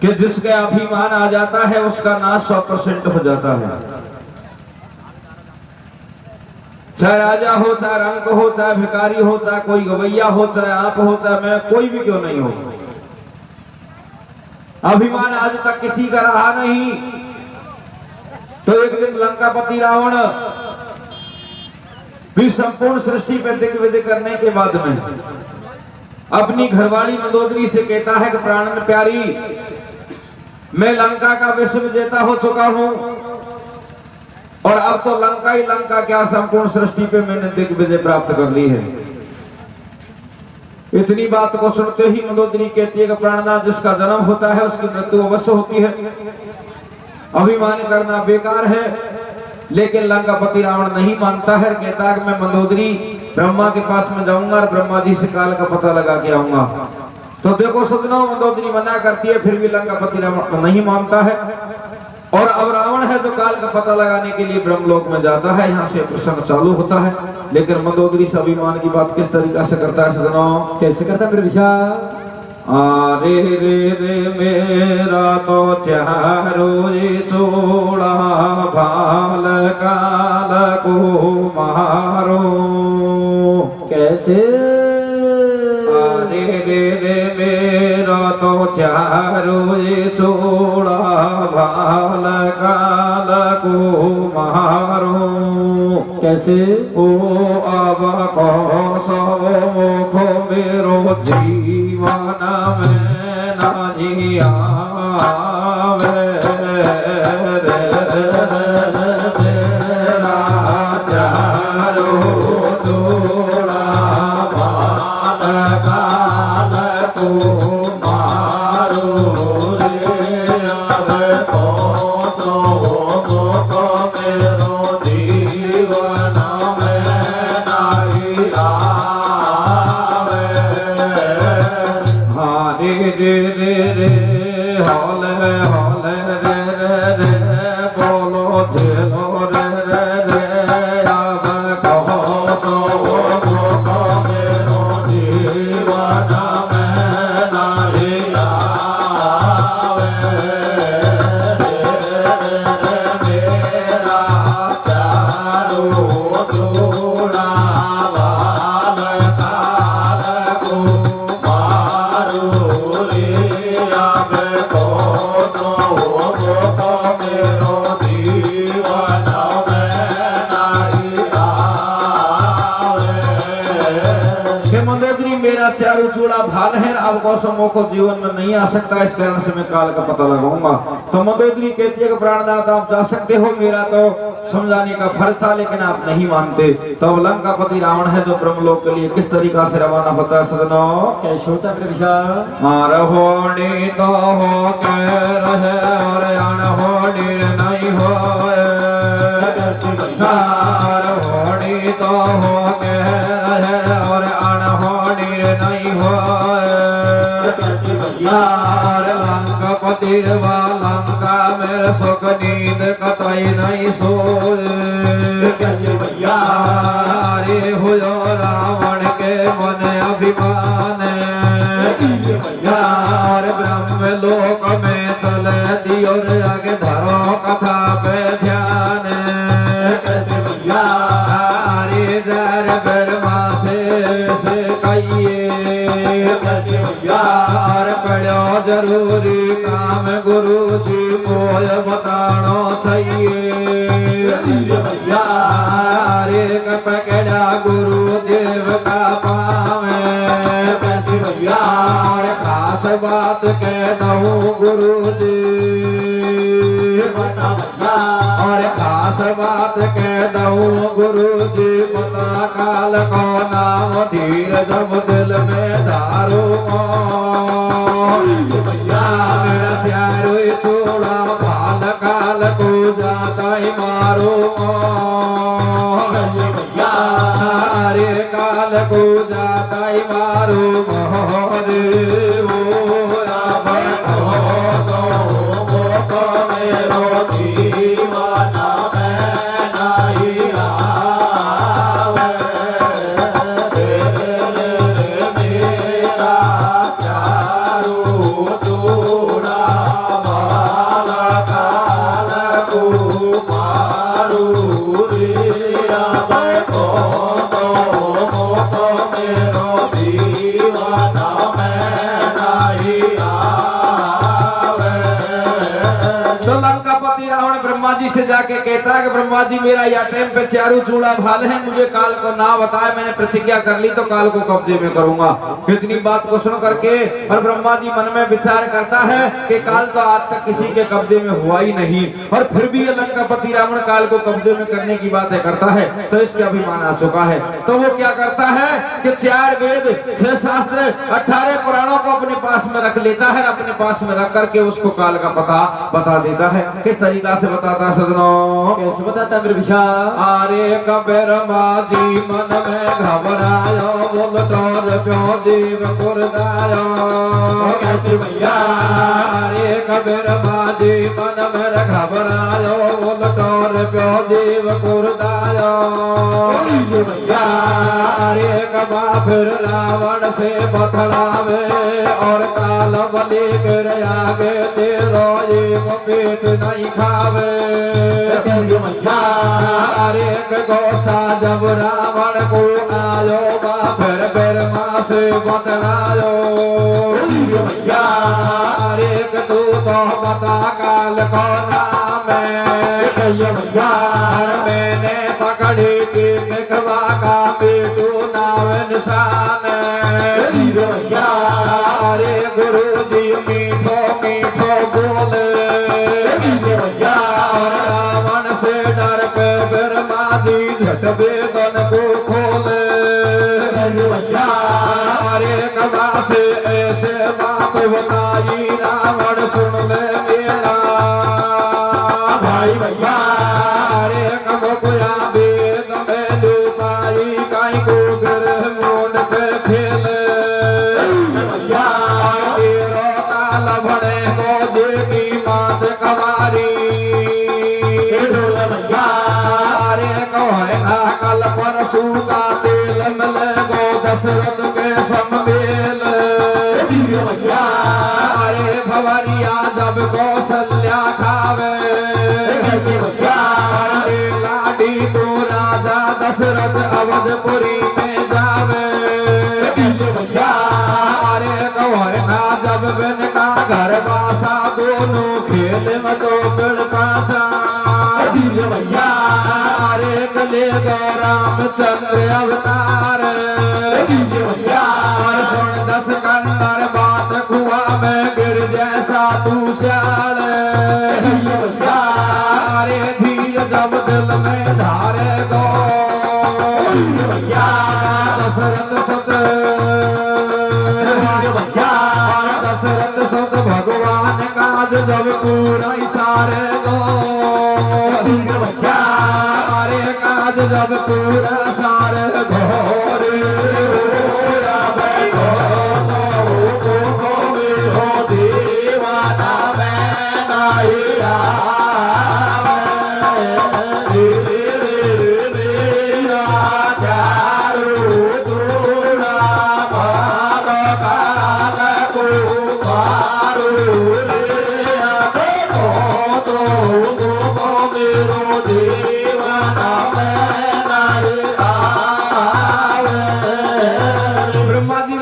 कि जिसका अभिमान आ जाता है उसका नाश 100% हो जाता है। चाहे राजा हो, चाहे रंक हो, चाहे भिखारी हो, चाहे कोई गवैया हो, चाहे आप हो, चाहे मैं, कोई भी क्यों नहीं हो, अभिमान आज तक किसी का रहा नहीं। तो एक दिन लंकापति रावण भी संपूर्ण सृष्टि पर दिग्विजय करने के बाद में अपनी घरवाली मंदोदरी से कहता है कि प्राण प्यारी, मैं लंका का विश्व विजेता हो चुका हूं और अब तो लंका ही लंका क्या, संपूर्ण सृष्टि पे मैंने दिग्विजय प्राप्त कर ली है। इतनी बात को सुनते ही मंदोदरी कहती है कि प्राणनाथ, जिसका जन्म होता है उसकी मृत्यु अवश्य होती है, अभिमान करना बेकार है। लेकिन लंकापति रावण नहीं मानता है, कहता है कि मैं मंदोदरी ब्रह्मा के पास में जाऊंगा और ब्रह्मा जी से काल का पता लगा के आऊंगा। तो देखो सदनों, मंदोदरी मना करती है, फिर भी लंकापति रावण को नहीं मानता है। और अब रावण है जो काल का पता लगाने के लिए ब्रह्मलोक में जाता है। यहाँ से प्रसंग चालू होता है। लेकिन मंदोदरी से अभिमान की बात किस तरीका से करता है सदनों? कैसे करता है विचार? रे रे रे मेरा तो चारो चोड़ा भाल काल को मारो। कैसे? रे रे रे मेरा तो चारो चोड़ा भाल काल को मारो। कैसे? ओ अब कौसो मुखो मेरो जीवन में नहीं आवे रे मेरा चारो चोड़ा भाल काल को मारो रे। अब कौसो मुखो मेरो जीवन में नहीं आवे। हाँ रे रे रे रे हौले हौले रे रे रे बोलो झेलो रे रे रे। अब कौसो मुखो मेरो जीवन में नहीं आवे मेरा चारो चोड़ा भाल काल को मारो रे। अब कौसो मुखो मेरो जीवन में नहीं आवे। मंदोदरी, मेरा चारों चूड़ा भाल है, अब कौसो मुखो जीवन में नहीं आ सकता, इस कारण से मैं काल का पता लगाऊंगा। तो मंदोदरी कहती है कि प्राणनाथ, आप जा सकते हो, मेरा तो समझाने का फर्ज था लेकिन आप नहीं मानते। तो अब लंकापति रावण है जो ब्रह्मलोक के लिए किस तरीका से रवाना होता है सदनों? कैसे होता है विचार? होनी तो हो के रहे और अनहोनी नहीं होए। होनी तो हो के रहे और अनहोनी नहीं होए। लंकापति लंका में सुख नींद कतई नहीं सोए। रे हो रावण के मन अभिमान, यार ब्रह्म लोक में चले दियो रे आगे धरो कथा पे ध्यान। रे जर ब्रह्मा से कहिए, यार पढ़ो जरूरी काम गुरु जी को बतानो चाहिए। रे पकड़ा गुरु देव का पावे। यार खास बात कह दऊं गुरु जी, और खास बात कह दऊं गुरु जी, पता काल को नाम धीर जब दिल में धारो। मेरा चारो चोड़ा भाल काल को जाता ही मारो। रे काल को जाता ही मारो महादेव। मेरो जीवन में नहीं आवे। मेरा से जाके कहता है कि ब्रह्मा जी मेरा या टाइम पे चारू चूड़ा भाल है, मुझे काल को ना बताए, मैंने प्रतिज्ञा कर ली तो काल को कब्जे में करूंगा। इतनी बात को सुन करके और ब्रह्मा जी मन में विचार करता है कि काल तो आज तक किसी के कब्जे में हुआ ही नहीं, और फिर भी ये लंकापति रावण काल को कब्जे में करने की बातें करता है, तो इसके अभिमान आ चुका है। तो वो क्या करता है कि 4 वेद 6 शास्त्र 18 पुराणों को अपने पास में रख लेता है, अपने पास में रख करके उसको काल का पता बता देता है। किस तरीका से बताता है सजनों? कैसे बताता मेरे विशाल? आरे कबीर माजी मन में घबरायो, बोल तोर क्यों जीव कुरदायो। कैसे भैया? आरे कबीर माजी मन में घबरायो, बोल तोर क्यों जीव कुरदायो। भैया अरे कबा फिर रावण से बतलावे, और काल बलि कर आगे तेरो एक पेट नहीं खावे। भैया अरे गोसा जब रावण को आयो, फिर माँ से बतलायो। भैया अरे तू तो बता काल को नाम है। भैया मैंने पकड़ी की निकवा का बेटू नाव निशान। भैया अरे गुरु जी मीठो मीठो बोले। भैया रावण से डर पे ब्रह्मा जी झट वेदन को खोले। भैया अरे कबा से ऐसे बात बताई, रावण सुन ले मेरा भाई। भैया अरे कब कोया वेद में लुकाई, काई को गिर मोड़ पे खेले। भैया तेरो काल भड़े को देवी मात कवारी। भैया अरे कहे ना कल परसू का तेल मिले गो दशरथ के समबेल। भैया अरे भवरिया जब कौशल्या खावे, भैया अरे लाडी तो राजा दशरथ अवधपुरी में जावे। भैया अरे कहे ना जब बिन का घर बासा, दोनों खेल में तो बिड़ पासा। भैया अरे कले गो रामचंद्र अवतार। भैया और सुन 10 कंदर बात कुआ में गिर जैसा तू श्याल। भैया अरे धीर जब दिल में धारे गो, भैया दशरथ सत भैया दशरथ सत भगवान काज जब पूरा सारे गो। भैया अरे काज जब पूरा सारे घोर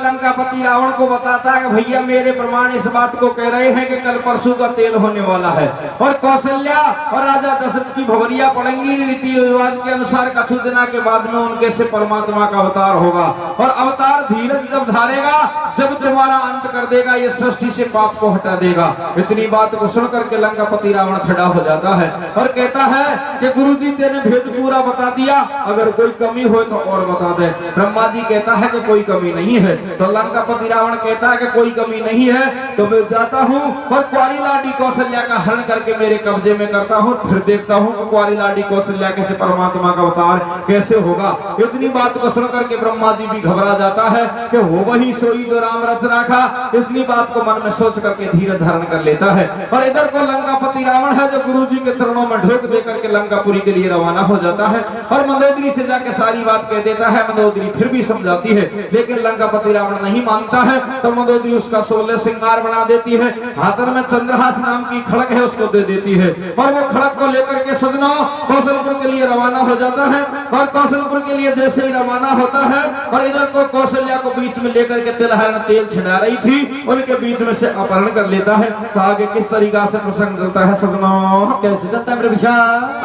लंकापति रावण को बताता है कि भैया मेरे प्रमाण इस बात को कह रहे हैं कि कल परसों का तेल होने वाला है, और कौशल्या और राजा दशरथ की भवरिया पड़ेंगी। रीति रिवाज के अनुसार कछु दिना के बाद में उनके से परमात्मा का अवतार होगा, और अवतार धीरज जब धारेगा, जब तुम्हारा अंत कर देगा, ये सृष्टि से पाप को हटा देगा। इतनी बात को सुन करके लंकापति रावण खड़ा हो जाता है और कहता है कि गुरु जी तेने भेद पूरा बता दिया, अगर कोई कमी हो तो और बता दे। ब्रह्मा जी कहता है कि कोई कमी नहीं है। तो लंकापति रावण कहता है कि कोई कमी नहीं है, तो मैं जाता हूँ और कुंवारी लाडी कौशल्या का हरण करके मेरे कब्जे में करता हूँ, फिर देखता हूँ कि कुंवारी लाडी कौशल्या के से परमात्मा का अवतार कैसे होगा। इतनी बात को सुन करके ब्रह्मा जी भी घबरा जाता है कि हो वही सोई जो राम रच रखा। इतनी बात को मन में सोच करके धीरे धारण कर लेता है, और इधर को लंकापति रावण है जो गुरु जी के चरणों में ढोक दे करके लंकापुरी के लिए रवाना हो जाता है, और मंदोदरी से जाके सारी बात कह देता है। मंदोदरी फिर भी समझाती है, लेकिन लंकापति रावण नहीं मानता है। तो मंदोदरी उसका 16 श्रृंगार बना देती है, हाथन में चंद्रहास नाम की खड़क है उसको दे देती है, और वो खड़क को लेकर के सजनों कौशलपुर के लिए रवाना हो जाता है। और कौशलपुर के लिए जैसे ही रवाना होता है, और इधर को कौशल्या को बीच में लेकर के तिलहरण तेल छिड़ा रही थी, उनके बीच में से अपहरण कर लेता है। तो आगे किस तरीका से प्रसंग चलता है सजनों, कैसे चलता है मेरे विशा?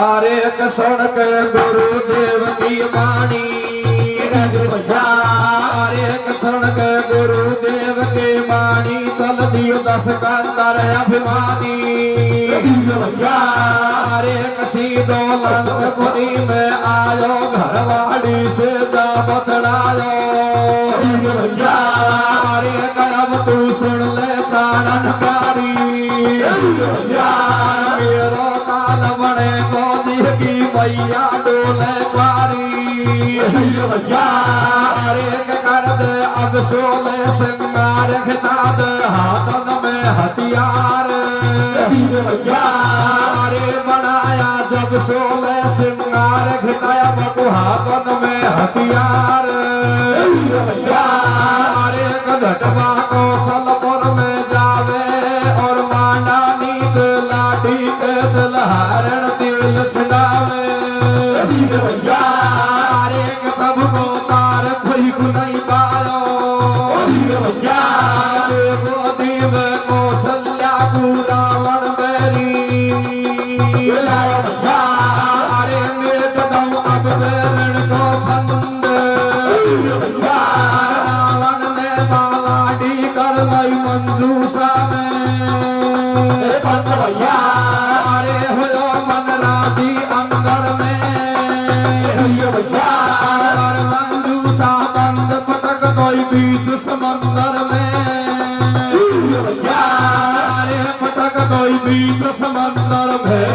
अरे कसण के गुरुदेव की वाणी, अरे कसण के गुरुदेव के वाणी, तल दियो दस कंदर अभिमानी, अरे कसी दौलतपुरी में आयो, घरवाड़ी से जा बतलायो, अरे करब तू सुन ले प्राणकारी, मेरो काल बने को दिह की मैया डोले पारी, अरे कर दे अब सोले सिंगार खिताब, हाथन में हथियार, अरे बनाया जब सोले सिंगार खिताया, बकु हाथन में हथियार, अरे घटवा कौशलपुर में जावे, और मांडा नीत लाठी के तिलहरण तिल छिड़ावे, अरे तब को तार कोई को नहीं पायो, गोदी में कौशल्या को रावण बेरी, अरे मेरे कदम अब बेरण को बंद, रावण ने बालाडी कर लाई मंजूसा में, अरे हो मन राजी अंदर में, और मंजूसा बंद पटक गई बीच समंदर में, अरे पटक गई बीच समंदर में,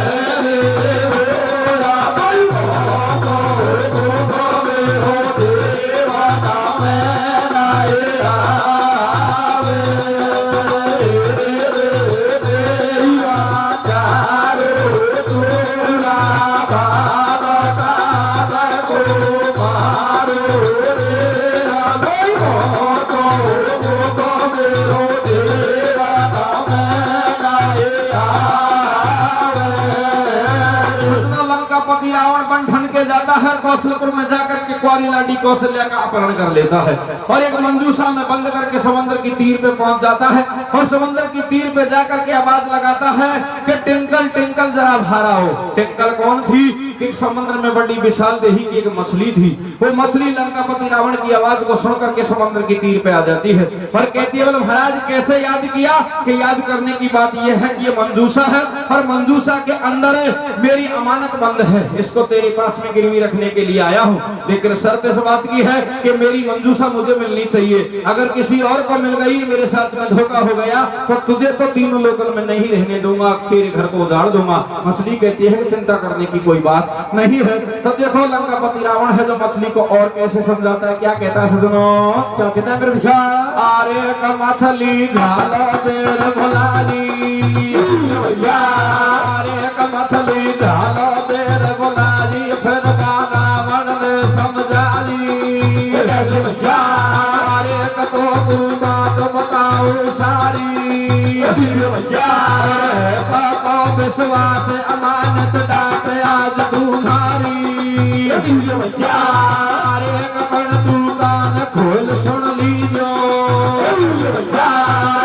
रावण बंठन के जाता है, कौशलपुर में जाकर के कुंवारी लाडी कौशल्या का अपहरण कर लेता है, और एक मंजूषा में बंद करके समुद्र की तीर पे पहुंच जाता है, और समुद्र की तीर पे जाकर के आवाज लगाता है कि टिंकल टिंकल जरा भारा हो। टिंकल कौन थी? कि समुद्र में बड़ी विशाल देही की एक मछली थी। वो मछली लंकापति रावण की आवाज को सुन करके समुद्र की तीर पे आ जाती है, और कहती है बोले महाराज कैसे याद किया? कि याद करने की बात यह है कि ये मंजूषा है, और मंजूषा के अंदर मेरी अमानत बंद है, इसको तेरे पास में गिरवी रखने के लिए आया हूँ, लेकिन शर्त इस बात की है कि मेरी मंजूषा मुझे मिलनी चाहिए। अगर किसी और को मिल गई, मेरे साथ में धोखा हो गया, तो तुझे तो तीनों लोकल में नहीं रहने दूंगा, तेरे घर को उजाड़ दूंगा। मछली कहती है कि चिंता करने की कोई बात नहीं है। तो देखो लंकापति रावण है जो मछली को और कैसे समझाता है, क्या कहता है सुनो, क्या कहता है मेरे विशा? अरे का मछली झालो देर भुलाली, अरे का मछली झालो देर भुलाली, फिर का रावण ने समझाली, अरे का तो बात बताओ सारी, पापा विश्वास अमानत डाट आज तुम्हारी, अरे कपड़ दुकान खोल सुन लीजो,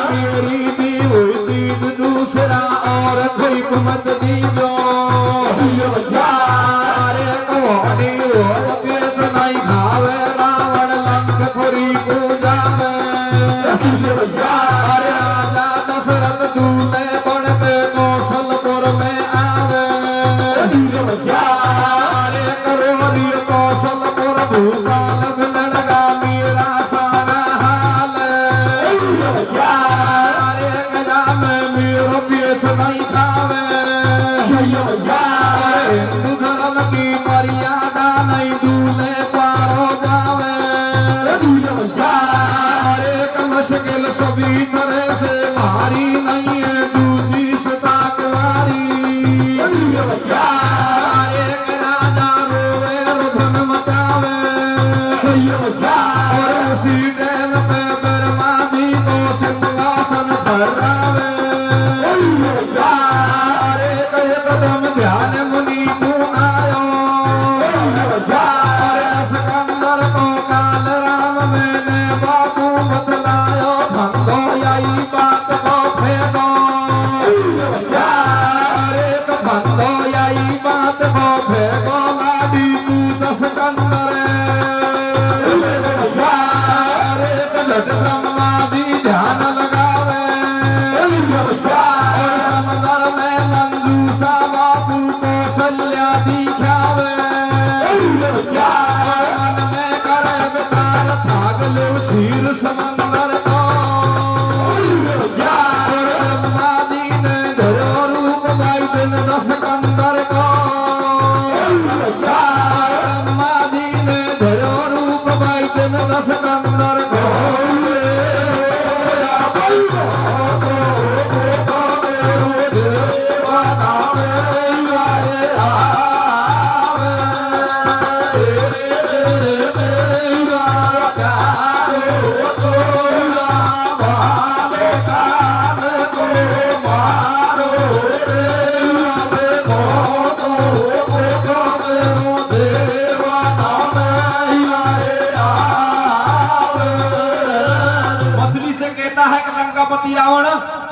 मेरी दी हुई चीज दूसरा और कोई मत दीजो, अरे कौड़ी और पेट नहीं खावे, रावण लंकापुरी को जावे, अरे राजा दशरथ दूल्हे बन के कौशलपुर में आवे, अरे करोड़ी कौशलपुर भूपाल लड़गा मेरा सारा हाल, अरे गजा में मेरो पेट नहीं खावे, धरावे अरे कहे कदम ध्यान मुनि को आयो अरे सिकंदर को काल राम मैंने बाबू बतलायो भंगो यही बात को फेंको अरे भंगो यही बात को फेंको लाडी तू सिकंदर अरे ब्रह्मा भी ध्यान लगावे समंदर में मंजूषा बाबू कौशल्या दिखावे मन में करे विचार थाग लो क्षीर समंदर को ब्रह्मा जी ने धरो रूप भाई दिन दस कंदर को ब्रह्मा जी ने धरो रूप भाई दिन दस कंदर को मछली से कहता है कि लंकापति रावण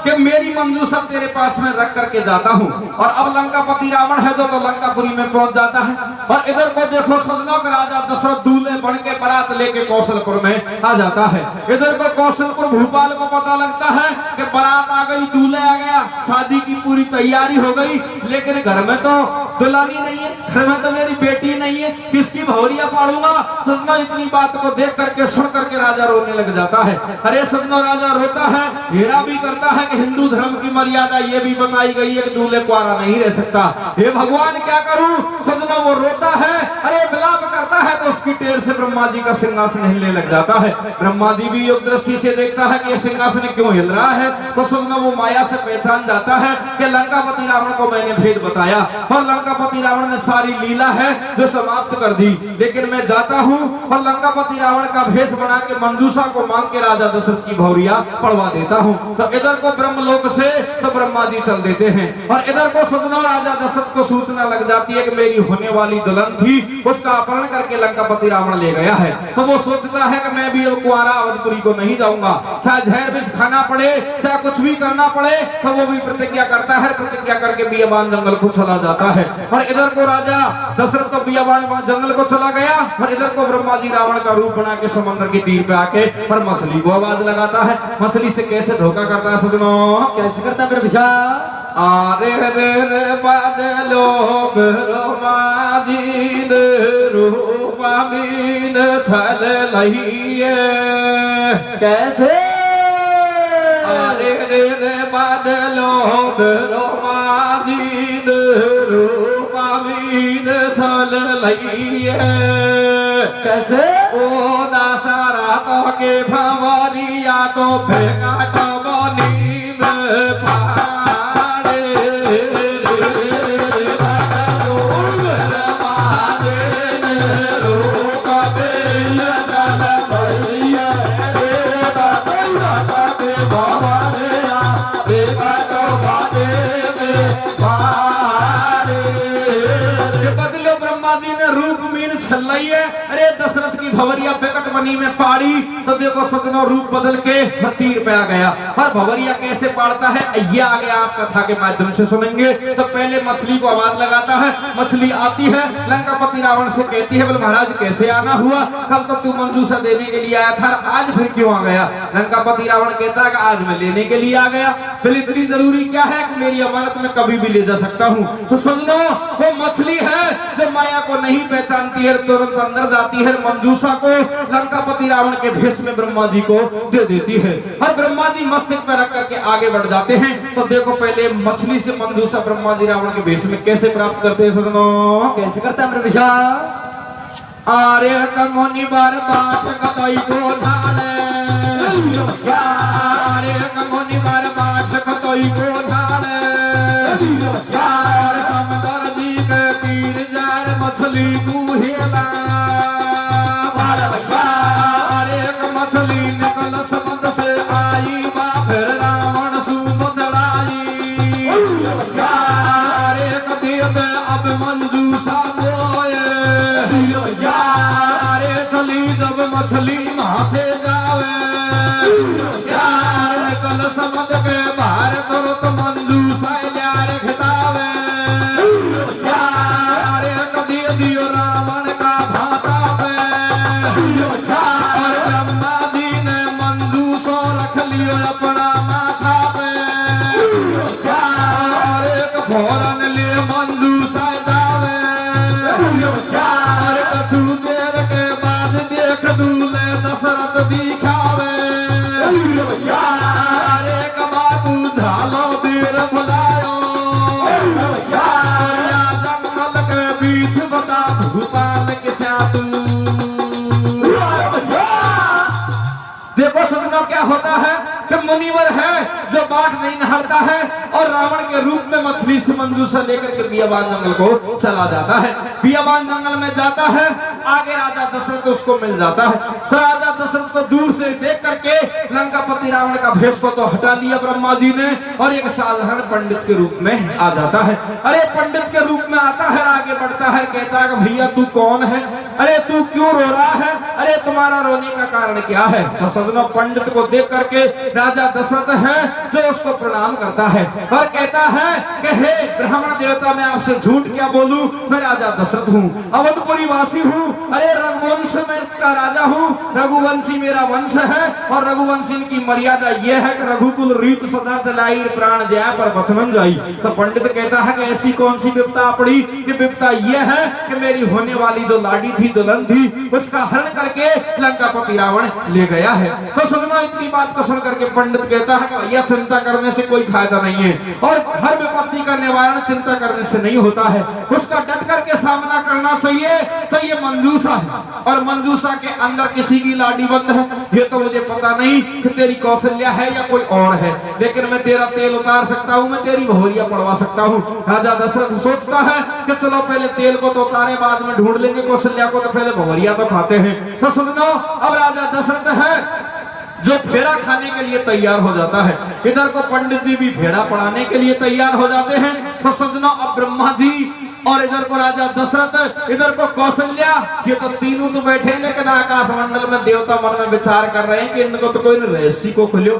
कि मेरी मंजूषा तेरे पास में रख करके जाता हूँ। और अब लंकापति रावण है जो तो लंकापुरी में पहुंच जाता है। और इधर को देखो सदनों का राजा दशरथ दूल्हे बन के बारात लेके कौशलपुर में आ जाता है। इधर को कौशलपुर भोपाल को पता लगता है कि बारात आ गई, दूल्हे आ गया, शादी की पूरी तैयारी हो गई, लेकिन घर में तो दुल्हनी नहीं है, घर में तो मेरी बेटी नहीं है, किसकी भौरिया पाड़ूंगा। सदनों इतनी बात को देख करके सुन करके राजा रोने लग जाता है। अरे सदनों राजा रोता है, हेरा भी करता है कि हिंदू धर्म की मर्यादा ये भी बताई गई है कि दूल्हे कुंवारा नहीं रह सकता। हे भगवान क्या करूं। सदनों वो रोता है, अरे विलाप करता है तो उसकी टेर से ब्रह्मा जी का सिंहासन हिलने लग जाता है। ब्रह्मा जी भी योग दृष्टि से देखता है कि ये सिंहासन क्यों हिल रहा है। तो सदनों वो माया से पहचान जाता है कि लंकापति रावण को मैंने भेद बताया और लंकापति रावण ने सारी लीला है जो समाप्त कर दी। लेकिन मैं जाता हूँ और लंकापति रावण का भेष बना के मंजूषा को मांग के राजा दशरथ की भौरिया पड़वा देता हूँ। तो इधर को ब्रह्मलोक से तो ब्रह्मा जी चल देते हैं और इधर को सदनों राजा दशरथ को सूचना लग जाती है कि मेरी होने वाली दुल्हन थी, उसका अपहरण करके लंकापति रावण ले गया है। तो वो सोचता है कि मैं भी अब कुंवारा अवधपुरी को नहीं जाऊंगा, चाहे जहर विष खाना पड़े, चाहे कुछ भी करना पड़े। तो वो भी प्रतिज्ञा करता है, प्रतिज्ञा करके बियाबान जंगल को चला जाता है। और इधर को राजा दशरथ तो बियाबान जंगल को चला गया और इधर को ब्रह्मा जी रावण का रूप बना के समुद्र की तीर पे आके और मछली को आवाज लगाता है। मछली से कैसे धोखा करता है सजनों, कैसे करता है मेरे विचार। आरे रे रे बादलो ब्रह्मा जी ने रूपा मीन छल लहिए कैसे अरे रे रे बादलो ब्रह्मा जी ने रूपा मीन छल लहिए कैसे ओ दासरा तो के भंवरिया तो फेंका टबनी में पाड़े रूप मीन छल्लइए। अरे दशरथ की भंवरिया बेकट बनी में पाड़ी तो देखो सदनों रूप बदल के तीर पे आ गया। और भंवरिया कैसे पाड़ता है ये आगे आप कथा के माध्यम से सुनेंगे। तो पहले मछली को आवाज लगाता है, मछली आती है, लंकापति रावण से कहती है बोले महाराज कैसे आना हुआ, कल तो तू मंजूषा देने के लिए आया था, आज फिर क्यों आ गया। लंकापति रावण कहता है कि आज मैं लेने के लिए आ गया, फिर इतनी जरूरी क्या है कि मेरी अमानत में कभी भी ले जा सकता हूँ। तो सजनों वो मछली है जो माया को नहीं पहचानती है, तुरंत अंदर जाती है, मंजूषा को लंकापति रावण के भेष में ब्रह्मा जी को दे देती है। और ब्रह्मा जी मस्तक पे रख करके आगे बढ़ जाते हैं। तो देखो पहले मछली से मंजूषा ब्रह्मा जी रावण के भेष में कैसे प्राप्त करते हैं सजनों, कैसे करता है मेरे विचार। आरे कमोनी बार बात कतई को धाने, आरे कमोनी बार बात कतई को धाने, यार समंदर जी के तीर जार मछली मुहेला, अरे एक मछली निकल समुद्र से आई बा फिर रावण मद के बाहर तुरत मंजूसा ल्यार खितावे अरे कदी दियो रावण का भाता पे और ब्रह्मा जी ने मंजूसो रख लियो अपना माथा पे और एक फौरन ले मंजूसा जावे और कछु देर के बाद देख दूल्हे दशरथ दिखावे अरे कबाबू झालो देर बुलायो जंगल के बीच बता भूपाल के साथ देखो सुनना क्या होता है कि मुनिवर है जो बाट नहीं नहारता है और रावण के रूप में मछली से मंजूसा लेकर के बियाबान जंगल को चला जाता है। बियाबान जंगल में जाता है, आगे राजा दशरथ उसको मिल जाता है। तो राजा दशरथ को दूर से देख करके लंकापति रावण का भेष को तो हटा लिया ब्रह्मा जी ने और एक साधारण पंडित के रूप में आ जाता है। अरे पंडित के रूप में आता है, आगे बढ़ता है, कहता है कि भैया तू कौन है, अरे तू क्यों रो रहा है, अरे तुम्हारा रोने का कारण क्या है। तो सदनों पंडित को देख करके राजा दशरथ है जो उसको प्रणाम करता है और कहता है कि हे ब्राह्मण देवता, मैं आपसे झूठ क्या बोलूं, मैं राजा दशरथ हूँ, अवधपुरी वासी हूँ, अरे रघुवंश में का राजा हूँ, रघुवंशी मेरा वंश है और रघुवंशी की मर्यादा यह है कि रघुकुल रीत सदा चलाई प्राण जाए पर बचन जाई। तो पंडित कहता है कि ऐसी कौन सी विपता पड़ी कि विपता यह है कि मेरी होने वाली जो लाडी थी, दुल्हन थी, उसका हरण करके लंकापति रावण ले गया है। तो सुनना, इतनी बात को सुन करके पंडित कहता है कि यह चिंता करने से कोई फायदा नहीं है और हर विपत्ति का निवारण चिंता करने से नहीं होता है, उसका डट करके सामना करना चाहिए। तो ये मंजूसा है और मंजूसा के अंदर किसी की लाडी बंद है, ये तो मुझे पता नहीं कि तेरी कौशल्या है या कोई और है, लेकिन मैं तेरा तेल उतार सकता हूँ, मैं तेरी भौरिया पड़वा सकता हूँ। राजा दशरथ सोचता है कि चलो पहले तेल को तो उतारे, बाद में ढूंढ लेंगे कौशल्या को, तो पहले भौरिया तो खाते हैं। तो सुनो, अब राजा दशरथ है जो फेरा खाने के लिए तैयार हो जाता है, इधर को पंडित जी भी फेरा पढ़ाने के लिए तैयार हो जाते हैं। तो सजना, अब ब्रह्मा जी और इधर को राजा दशरथ, इधर को कौशल्या, ये तो तीनों तो बैठे हैं, लेकिन आकाश मंडल में देवता मन में विचार कर रहे हैं कि इनको तो कोई रहस्य को खुलियो,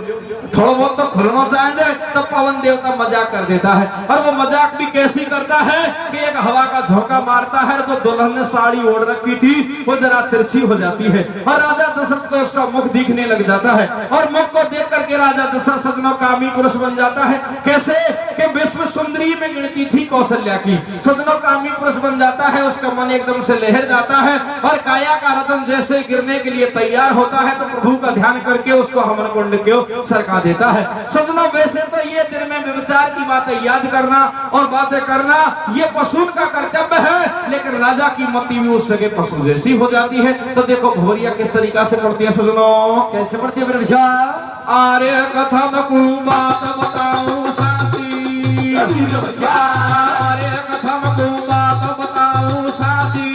थोड़ा बहुत तो खुलना चाहेंगे। तो पवन देवता मजाक कर देता है और वो मजाक भी कैसी करता है कि एक हवा का झोंका मारता है तो दुल्हन ने साड़ी ओढ़ रखी थी वो जरा तिरछी हो जाती है और राजा दशरथ को उसका मुख दिखने लग जाता है और मुख को देख करके राजा दशरथ सदनों कामी पुरुष बन जाता है। कैसे कि विश्व सुंदरी में गिनती थी कौशल्या की, सदनों कामी पुरुष बन जाता है, उसका मन एकदम से लहर जाता है और काया का रतन जैसे गिरने के लिए तैयार होता है तो प्रभु का ध्यान करके उसको हवन कुंड को सरका देता है। सजनों, वैसे तो ये दिन में विचार की बातें याद करना और बातें करना ये पशु का कर्तव्य है, लेकिन राजा की मति भी उस जगह पशु जैसी हो जाती है। तो देखो भौरिया किस तरीका से पढ़ती है सजनों, कैसे पढ़ती है मेरे विशाल? आर्य कथम को बात बताऊं साथी, आर्य कथम को बात बताऊं साथी,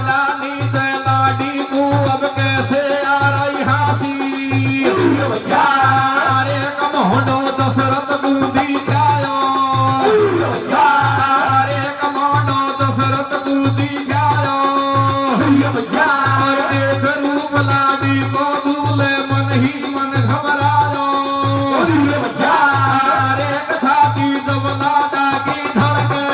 लाली से लाडी को अब कैसे आ रही हासी, अरे कमोडो दशरथ बूंदी जायो, अरे कमोडो दशरथ बूंदी जायो, और देख रूप लाडी को दूल्हे मन ही मन घबरायो, अरे छाती जब लाडा की धड़के,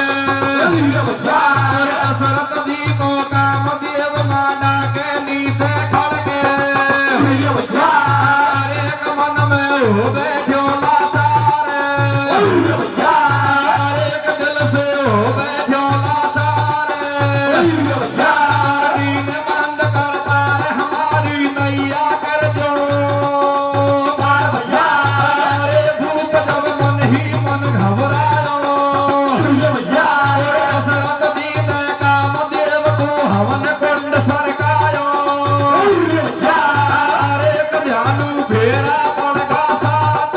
और दशरथ जी को कामदेव लाडा के नीचे खड़के, अरे मन में हो गए झोला सारे, अरे दिल से हो गए झोला सारे, दीन बंद करता है हमारी नैया कर जो, अरे भूप जब मन ही मन घबरायो, दशरथ जी ने कामदेव को हवन कुंड सरकायो, अरे ध्यानु फेरा पड़गा साथ,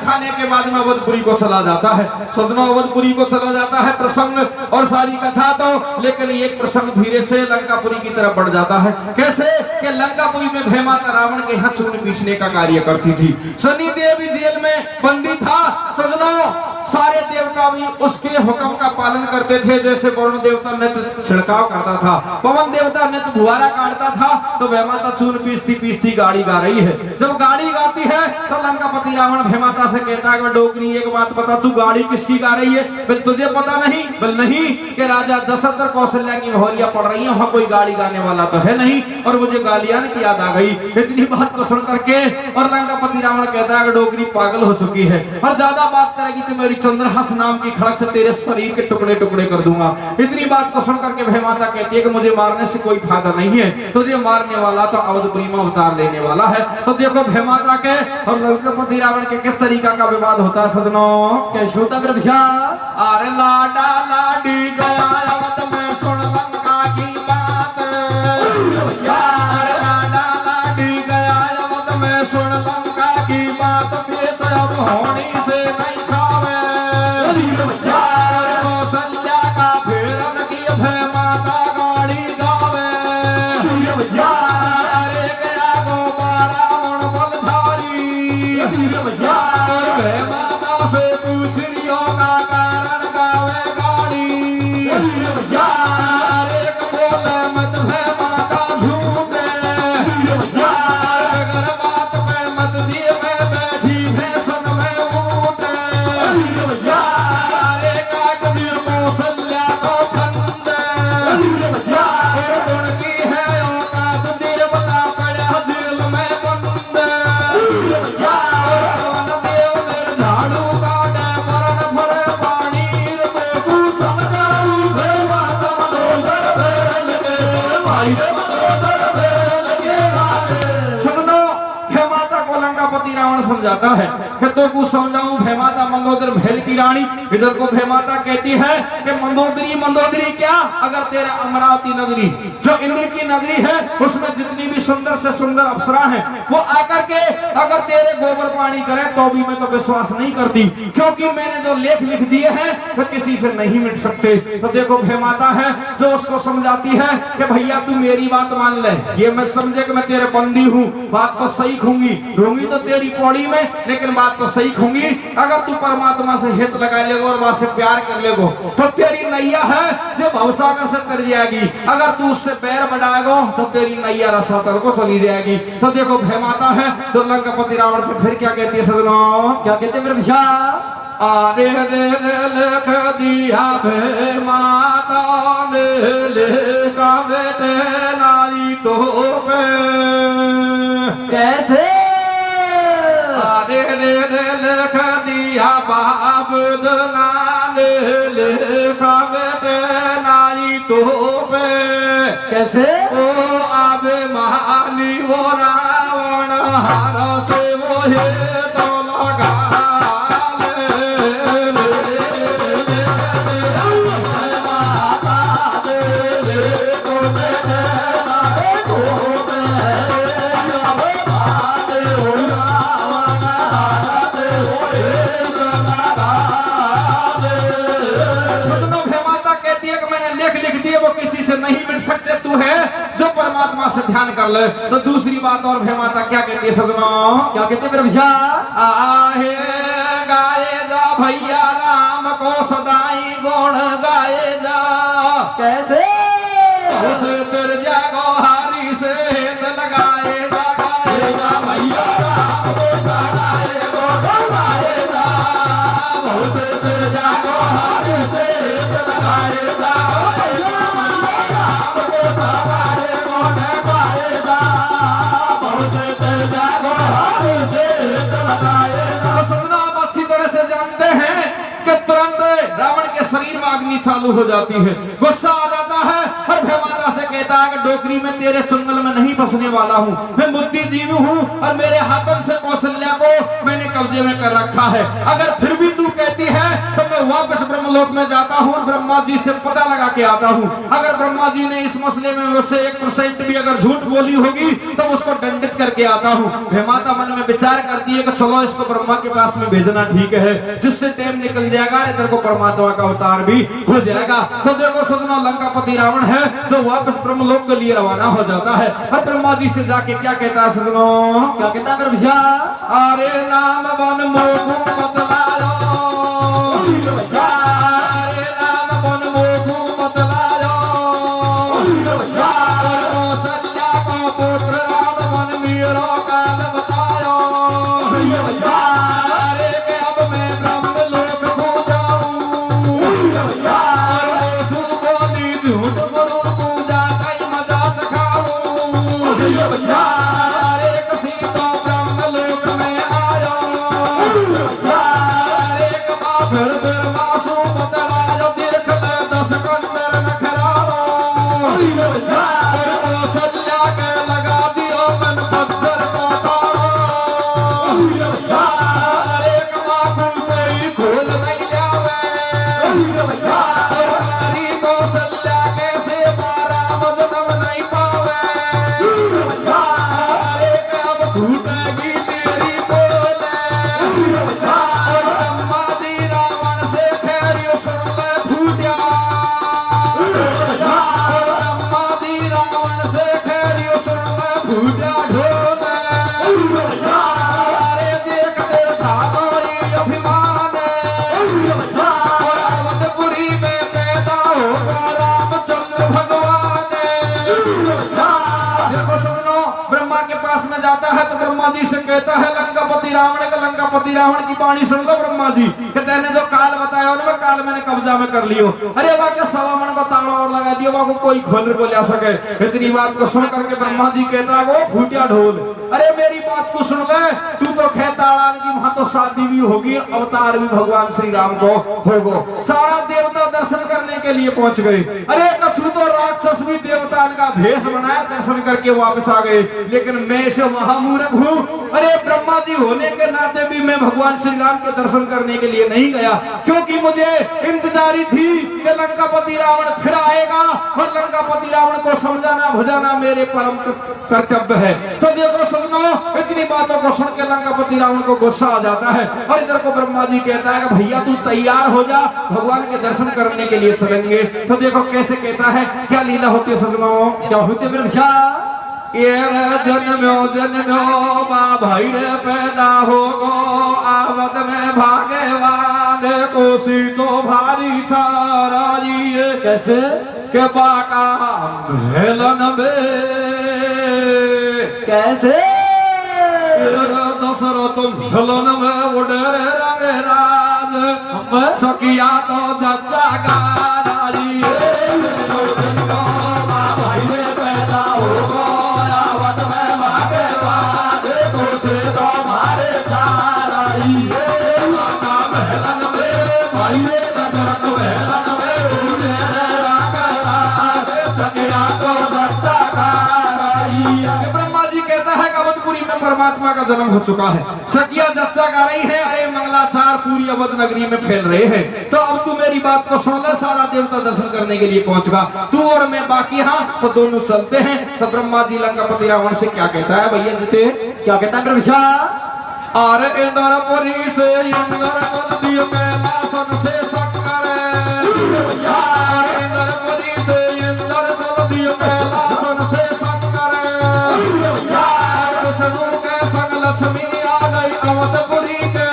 खाने के बाद में अवधपुरी को चला जाता है। सदनों अवधपुरी को चला जाता है प्रसंग और सारी कथा तो, लेकिन एक प्रसंग धीरे से लंकापुरी की तरफ बढ़ जाता है। कैसे कि लंकापुरी में भय माता रावण के यहाँ चूर्ण पीसने का कार्य करती थी। शनि देव जेल में बंदी था। सदनों सारे देवता भी उसके हुक्म का पालन करते थे। जैसे वरुण देवता नित्य छिड़काव करता था, पवन देवता नित्य बुहारा काटता था, तो भय माता चूर्ण पीसती पीसती गाड़ी गा रही है। जब गाड़ी गाती है तो लंकापति रावण भय माता से कहता है, डोकरी एक बात बता, तू गाड़ी किसकी गा रही है? बोल तुझे पता नहीं? बोल नहीं, कि राजा दशरथ और कौशल्या की मोहरिया पड़ रही है, वहां कोई गाड़ी गाने वाला तो है नहीं, और मुझे गालियां की याद आ गई। इतनी बात को सुन करके और लंकापति रावण कहता है, डोकरी पागल हो चुकी है, और ज्यादा बात करेगी तो मेरी चंद्रहास नाम की खड़क से तेरे शरीर के टुकड़े टुकड़े कर दूंगा। इतनी बात को सुन करके भय माता कहती है कि मुझे मारने से कोई फायदा नहीं है, तुझे मारने वाला तो अवधपुरी में अवतार लेने वाला है। तो देखो भय माता के और लंकापति रावण के किस तरीका का विवाद होता है सजनों। कैसे होता मेरा विषा? अरे लाडा लाडी गया अवध में सुन लंका की बात, अरे लाडा लाडी गया अवध में सुन लंका की बात, पेश अब होनी से नहीं खावे, कौशल्या का फेरन की भय माता गाड़ी गावे, अरे गया गोपारा उन बलधारी, और भय माता से पूछ रियो का कारण गावे गाड़ी, अरे बोले मत भय माता झूठे, अगर बात पे मत दिए में बैठी है सुन में ऊँटे, अरे काट दिए कौशल्या को फंदे, और उनकी है औकात देवता पड़ा जेल में बंदे, और कौन देव ने झाड़ू काटे मरण भरे पानी रे तू समझाऊ भय माता मनोदर भेल के भाई रे मनोदर भेल के भाई। सुनो भय माता को लंकापति रावण समझाता है कि तो को समझाऊं भय माता मंदोदर भेल की रानी। इधर को भय माता कहती है कि मंदोदरी मंदोदरी क्या, अगर तेरा अमरावती नगरी जो इंद्र की नगरी है उसमें जितनी भी सुंदर से सुंदर अप्सरा हैं वो आकर के अगर तेरे गोबर पानी करे तो भी मैं तो विश्वास नहीं करती, क्योंकि मैंने जो लेख लिख दिए हैं वो किसी से नहीं मिट सकते। तो देखो भय माता है जो उसको समझाती है कि भैया तू मेरी बात मान ले, ये मैं समझे कि मैं तेरे बंदी हूँ, बात तो सही खूंगी रहूंगी तो तेरी पौड़ी में, लेकिन बात तो सही खूंगी। अगर तू परमात्मा से हित लगा लेगो और वहां से प्यार कर लेगो तो तेरी नैया है जो भवसागर से तर जाएगी, अगर तू उससे पैर बढ़ाएगो तो तेरी नैया रसातल को चली जाएगी। तो देखो भय माता है तो लंकापति रावण से फिर क्या कहती है सजनों? क्या कहते हैं मेरा विषा? आरे ले लिख दिया भय माता ने लिखा बेटे नारी तो पे, कैसे? अरे ले लिख दिया बाप ने लिखा बेटे नारी तो पे, कैसे? ओ आबे महानी वो रावण हार से वो हे तो लगा नहीं मिल सकते, तू है जो परमात्मा से ध्यान कर ले। तो दूसरी बात और भय माता क्या कहती है सजनों? क्या कहते हैं मेरा विषा? आहे गाए जा भैया राम को सदाई गुण गाए जा, कैसे? उसे तर जागो हारी से हेत लगाए जा, गाए जा भैया राम को सदाई गुण गाए जा, उसे तर जागो हारी से हेत लगाए जा, शरीर में अग्नि चालू हो जाती है, गुस्सा आ जाता है और भयमाता से कहता है कि डोकरी में तेरे चंगल में नहीं फंसने वाला हूँ, मैं बुद्धिजीवी हूँ और मेरे हाथों से कौशल्या को मैंने कब्जे में कर रखा है। अगर फिर भी तू कहती है तो मैं वापस ब्रह्मलोक में जाता हूँ और ब्रह्मा जी से पता लगा के आता हूँ। अगर ब्रह्मा जी ने इस मसले में मुझसे 1% भी अगर झूठ बोली होगी तो उसको दंडित करके आता हूँ। भयमाता मन में विचार करती है कि चलो इसको ब्रह्मा के पास में भेजना ठीक है, जिससे टाइम निकल जाएगा, इधर को परमात्मा का अवतार भी हो जाएगा। तो देखो सदनों, लंकापति रावण है जो वापस ब्रह्मलोक के लिए रवाना हो जाता है और ब्रह्मा जी से जाके क्या कहता है सदनों? क्या कहता है मेरे भैया? अरे नाम बन मोखू बतलायो, अरे नाम बन मोखू बतलायो, कौशल्या का पुत्र राम बन मेरो काल बतायो। अरे के अब मैं ब्रह्मलोक को जाऊं, यीशु बोली झूठ गुरु पूजा कई मजाक खाऊं। अरे किसी तो ब्रह्मलोक में आयो, अरे कमा फिर मासू बतलायो, देख ले 10 कंदर नखराओ। कौशल्या के लगा दियो मन पत्थर को तारो, अरे कमा खुलते ही खोल नहीं जावे। हमारी कौशल्या कैसे मारा मजनम नहीं पावे। अरे कब फूटेगी तेरी बोले, और ब्रह्मा जी रावण से खैरियो सुन ले फूटिया, और ब्रह्मा जी रावण से खैरियो सुन ले फूटिया ढोले। अरे देख तेरे सामने अभिमान है, और अवधपुरी में पैदा होगा रामचंद्र भगवान। देखो सदनों, ब्रह्मा के पास में जाता है तो ब्रह्मा जी से कहता है लंकापति रावण का, लंकापति रावण की वाणी सुन लो ब्रह्मा जी कि तेने जो काल बताया उनमें काल मैंने कब्जा में कर लियो। अरे वह के सवामण को ताला और लगा दियो, वह को कोई खोल को ले सके। इतनी बात को सुन करके ब्रह्मा जी कहता है वो फूटिया ढोल, अरे मेरी बात को सुन ले, तू तो खेताड़ान की वहां तो शादी भी होगी, अवतार भी भगवान श्री राम को होगो। सारा देवता दर्शन करने के लिए पहुंच गए। अरे कछु तो राक्षस भी देवता का भेष बनाया, दर्शन करके वापस आ गए, लेकिन मैं से महामूर्ख हूँ। अरे ब्रह्मा जी होने के नाते भी मैं भगवान श्री राम के दर्शन करने के लिए नहीं गया, क्योंकि मुझे इंतजारी थी कि लंकापति रावण फिर आएगा और लंकापति रावण को समझाना भुजाना मेरे परम कर्तव्य है। तो देखो सुनो, इतनी बातों को सुन के लंकापति रावण को गुस्सा आ जाता है और इधर को ब्रह्मा जी कहता है कि भैया तू तैयार हो जा, भगवान के दर्शन करने के लिए चलेंगे। तो देखो कैसे कहता है, क्या लीला होती है सजनों? क्या होते मेरे भैया? ये जन्म्यो जन्म्यो बा भाई रे पैदा होगो, आवत में भाग्यवान कोसी तो भारी छाराई। कैसे? के बाका हेलन में कैसे? दशरथ हेलन में उड़े रंग राज, सकिया तो जच्चा गारी। भाई रे पैदा होगो, आवत में भाग्यवान कोसी तो भारी छाराई। बाका हेलन में भाई रे दशरथ हेलन में उड़े रंग राज, सकिया तो जच्चा गारी। ब्रह्मा जी कहता है अवधपुरी में परमात्मा का जन्म हो चुका है, सकिया जच्चा गा रही है, अरे मंगलाचार पूरी अवध नगरी में फैल रहे हैं। तो अब तू मेरी बात को सुन ले, सारा देवता दर्शन करने के लिए पहुंचगा, तू और मैं बाकी हाँ तो दोनों चलते हैं। तो ब्रह्मा जी लंकापति रावण से क्या कहता है भैया जीते? क्या कहता है मेरे भैया? अरे इंद्रपुरी से इंद्र कुल दियो कैलासन से शंकर, इंद्रपुरी से इंद्र कुल दियो कैलासन से शंकर, विष्णु के संग लक्ष्मी आ गई अवधपुरी के,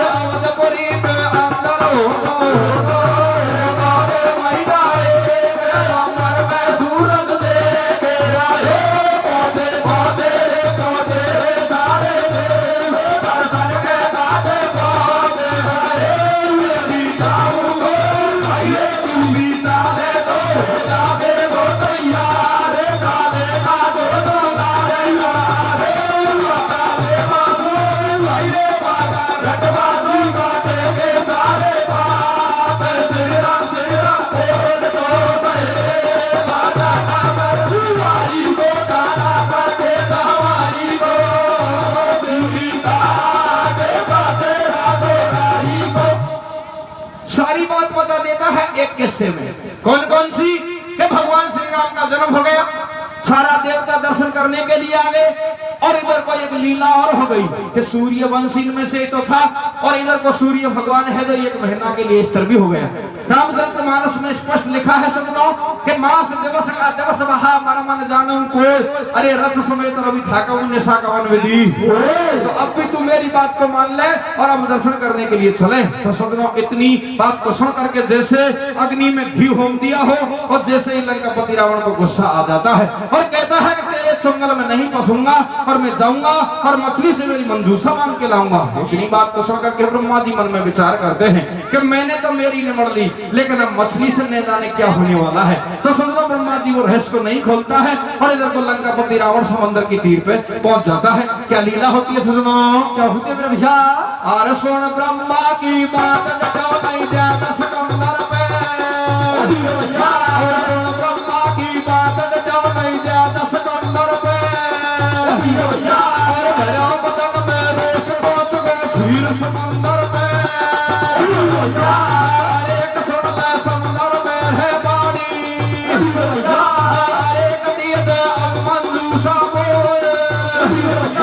अवधपुरी के अंदर हो सूरज देखे पहुंचे पहुंचे पहुंचे सारे दर्शन के किस्से में। कौन कौन सी? कि भगवान श्री राम का जन्म हो गया, सारा देवता दर्शन करने के लिए आ गए, और इधर को एक लीला और हो गई कि सूर्यवंशी में से तो था, और इधर को सूर्य भगवान है जो 1 महीना के लिए स्थिर भी हो गया। रामचरितमानस में स्पष्ट लिखा है सज्जनों कि मास दिवस का दिवस बहा मन मन जानूं कोई, अरे रथ समेत रवि था कवन निशा कवन विधि। तो अब भी तू मेरी बात को मान ले और अब दर्शन करने के लिए चले। तो सज्जनों इतनी बात को सुन करके जैसे अग्नि में घी होम दिया हो, और जैसे ही लंकापति रावण को गुस्सा आ जाता है और कहता है कि तेरे चंगल में नहीं फंसूंगा और मैं जाऊंगा और मछली से मेरी मंजूसा मांग के लाऊंगा। इतनी बात को सुनकर के ब्रह्मा जी मन में विचार करते हैं कि मैंने तो मेरी निमड़ ली, लेकिन अब मछली से न जाने क्या होने वाला है। तो सज्जनों ब्रह्मा जी वो रहस्य को नहीं खोलता है, और इधर को लंकापति रावण समंदर की तीर पे पहुंच जाता है। क्या लीला होती है सज्जनों? क्या होते मेरे विशाल? और सुन ब्रह्मा की बात जटाओ नहीं जाता समंदर पे, और सुन ब्रह्मा की बात जटाओ नहीं जाता समंदर पे, और भरा बदन में रोष पहुंच गए क्षीर समंदर पे, एक सुन ले समंदर में है बाणी, एक दिए दे अब मंजूसा बोले,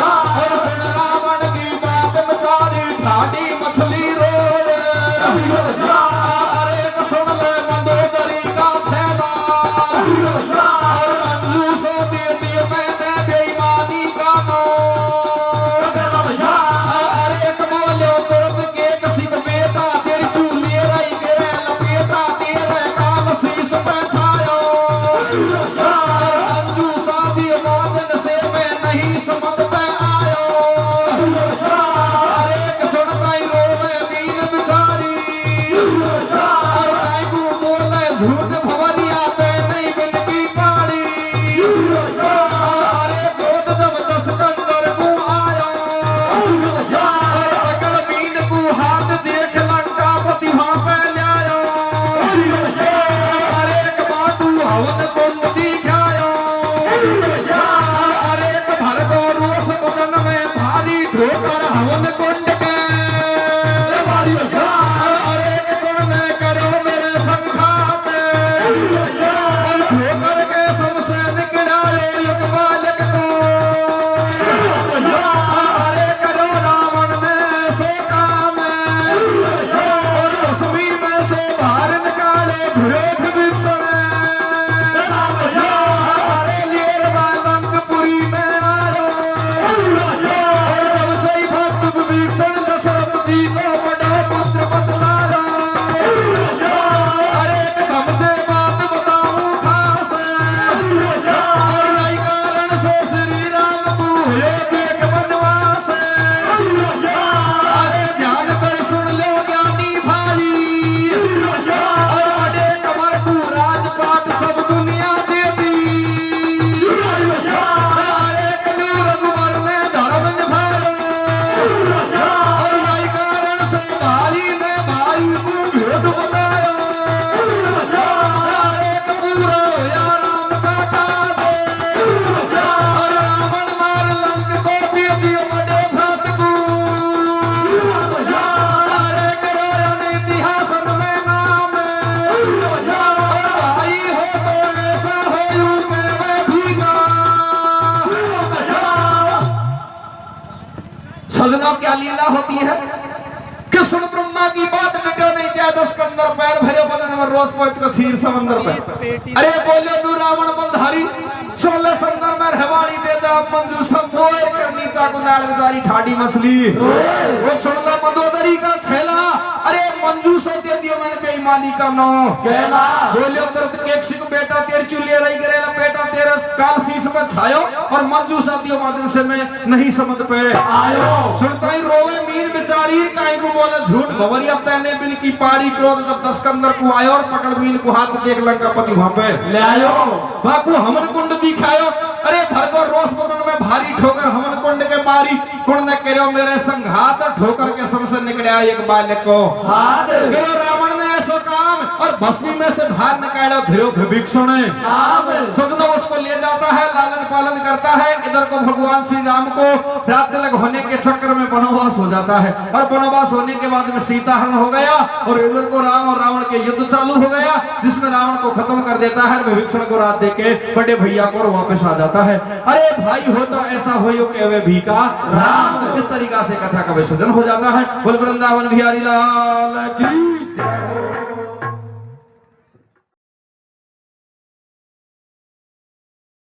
और सुन रावण की बात बेचारी ठाडी मछली रोए, एक सुन ले मंदोदरी का छेदा, और मंजूसों दे दिए मैंने बेईमानी का नो, एक बोलो तुरंत के किसी को बेटा तेरी चूली रही गिरे लपेटा तेरे काल शीश पे छायो, मंजूसा दिए मादन से मैं नहीं समझ पे आयो, एक सुनता ही रोवे मीन बिचारी, और काई को बोले झूठ भवरिया पे नहीं बिन की पानी, अरे गोद जब 10 कंदर को आयो, और पकड़ मीन को हाथ देख लंकापति वहां पे ले आयो, अरे एक बाटू हवन कुंड दिखायो, अरे एक भर को रोष बदन में भारी ठोकर हवन कुंड के, अरे एक गुण ने करो मेरे संघात, और ठोकर के सबसे निकलायो एक बालक को, अरे करो रावण ने सो काम, और भस्मी में से बाहर निकाले घुरे विभीषण, अरे लेर लंकपुरी में आयो, और जब से ही भक्त विभीषण दशरथ जी को बड़ा पुत्र बतलाया, अरे एकदम से बात बताऊं खास, और यही कारण से श्री राम को हुए देख वनवास, अरे ध्यान कर सुन लो ज्ञानी भाई, और बड़े कमर को राजपाट सब दुनिया देती, अरे कलू रघुवर ने धर्म निभाया, और यही कारण से भाई ने भाई को भेद बताया, एक पूरा होया राम का काज, और रावण मार लंक को दे दियो बड़े भ्रात को, अरे करो इतिहास में नाम, और भाई हो तो ऐसा हो मैं भी ना। सजनों क्या लीला होती है? कृष्ण ब्रह्मा की बात डटो नहीं क्या 10 कंदर पैर भरे बदन में रोज पहुंच का शीर समंदर पे, अरे बोले तू रावण बलधारी सुन ले समंदर में रहवानी दे दा मंजूसा मोए करनी चाकू नाड़ बेचारी ठाडी मछली, वो सुन ले मंदोदरी का खेला, अरे मंजूसा दे दियो मैंने बेईमानी का नो, बोले तुरंत के सिख बेटा तेरे चूल्हे रही गिरे बेटा तेरे काल शीश पे छायो, और मंजूसा दियो मादन से मैं नहीं समझ पे आयो, सुनता ही रोवे मीन बेचारी काई को बोले झूठ भवरिया तैने बिन की पाड़ी क्रोध जब 10 कंदर को आयो, और पकड़ मीन को हाथ देख लंकापति वहां पे ले आयो, बाकू हमन कुंड दिखायो, अरे भर को रोष बदन में भारी ठोकर हमन कुंड के मारी, कुंड ने करो मेरे संघात, ठोकर के सबसे निकला एक बालक को, करो रावण ने ऐसा काम, और भस्मी में से बाहर निकालो धिरो विभीषण, सजनों उसको ले जाता है लालन पालन करता है, इधर को भगवान श्री राम को रात तिलक होने के चक्कर में वनवास हो जाता है, और वनवास होने के बाद में सीता हरण हो गया, और इधर को राम और रावण के युद्ध चालू हो गया, जिसमें रावण को खत्म कर देता है, विभीषण को रात देके बड़े भैया को और वापस आ जाता है। अरे भाई हो तो ऐसा हो यो केवे भी का राम। इस तरीका से कथा का विसर्जन हो जाता है। बोल वृंदावन बिहारी लाल की।